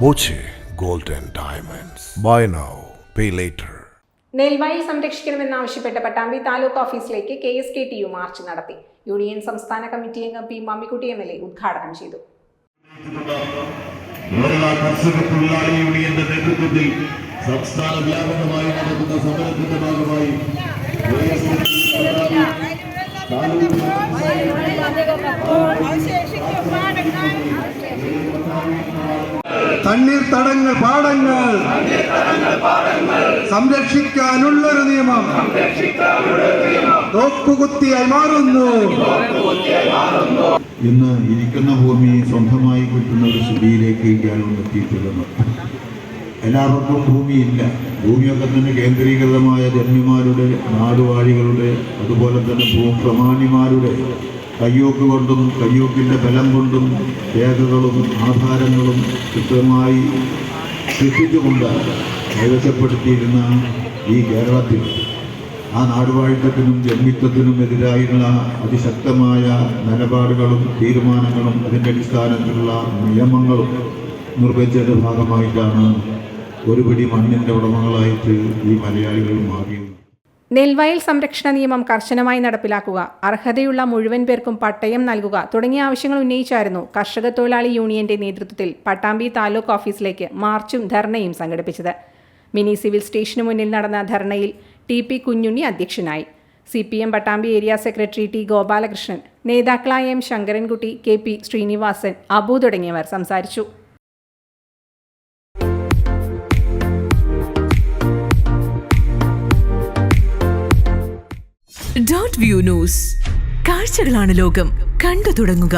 Boche gold and diamonds. Buy now, pay later. നെൽവയൽ സംരക്ഷിക്കണമെന്നാവശ്യപ്പെട്ട പട്ടാമ്പി താലൂക്ക് ഓഫീസിലേക്ക് KSKTU മാർച്ച് നടത്തി. യൂണിയൻ സംസ്ഥാന കമ്മിറ്റി അംഗം പി മമ്മിക്കുട്ടി MLA ഉദ്ഘാടനം ചെയ്തു. കർഷക തൊഴിലാളി യൂണിയന്റെ നേതൃത്വത്തിൽ സംസ്ഥാന വ്യാപകമായി നടക്കുന്ന സമരത്തിന്റെ ഭാഗമായി തണ്ണീർത്തടങ്ങൾ പാടങ്ങൾ സംരക്ഷിക്കാനുള്ളൊരു നിയമം നോക്കുകുത്തിയായി മാറുന്നു. ഇന്ന് ഇരിക്കുന്ന ഭൂമി സ്വന്തമായി കിട്ടുന്ന ഒരു സ്ഥിതിയിലേക്ക് കേരളം എത്തിയിട്ടുള്ളത്. എല്ലാവർക്കും ഭൂമിയില്ല. ഭൂമിയൊക്കെ തന്നെ കേന്ദ്രീകൃതമായ ജന്മിമാരുടെ, നാടുവാഴികളുടെ, അതുപോലെ തന്നെ ഭൂപ്രമാണിമാരുടെ കയ്യൂക്ക് കൊണ്ടും കയ്യൂക്കിൻ്റെ ബലം കൊണ്ടും രേഖകളും ആധാരങ്ങളും കൃത്യമായി സൃഷ്ടിച്ചുകൊണ്ട് കൈവശപ്പെടുത്തിയിരുന്ന ഈ കേരളത്തിൽ ആ നാടുവാഴിത്തത്തിനും ജന്മിത്വത്തിനും എതിരായുള്ള അതിശക്തമായ നിലപാടുകളും തീരുമാനങ്ങളും അതിൻ്റെ അടിസ്ഥാനത്തിലുള്ള നിയമങ്ങളും നിർവഹിച്ചതിൻ്റെ ഭാഗമായിട്ടാണ് ഒരുപിടി മണ്ണിൻ്റെ ഉടമകളായിട്ട് ഈ മലയാളികൾ മാറിയത്. നെൽവയൽ സംരക്ഷണ നിയമം കർശനമായി നടപ്പിലാക്കുക, അർഹതയുള്ള മുഴുവൻ പേർക്കും പട്ടയം നൽകുക തുടങ്ങിയ ആവശ്യങ്ങൾ ഉന്നയിച്ചായിരുന്നു കർഷക തൊഴിലാളി യൂണിയന്റെ നേതൃത്വത്തിൽ പട്ടാമ്പി താലൂക്ക് ഓഫീസിലേക്ക് മാർച്ചും ധർണയും സംഘടിപ്പിച്ചത്. മിനി സിവിൽ സ്റ്റേഷന് മുന്നിൽ നടന്ന ധർണയിൽ TP കുഞ്ഞുണ്ണി അധ്യക്ഷനായി. CPM Pattambi area secretary T Gopalakrishnan, നേതാക്കളായ M ശങ്കരൻകുട്ടി, KP ശ്രീനിവാസൻ, അബു തുടങ്ങിയവർ സംസാരിച്ചു. .view ന്യൂസ്, കാഴ്ചകളാണ് ലോകം, കണ്ടു തുടങ്ങുക.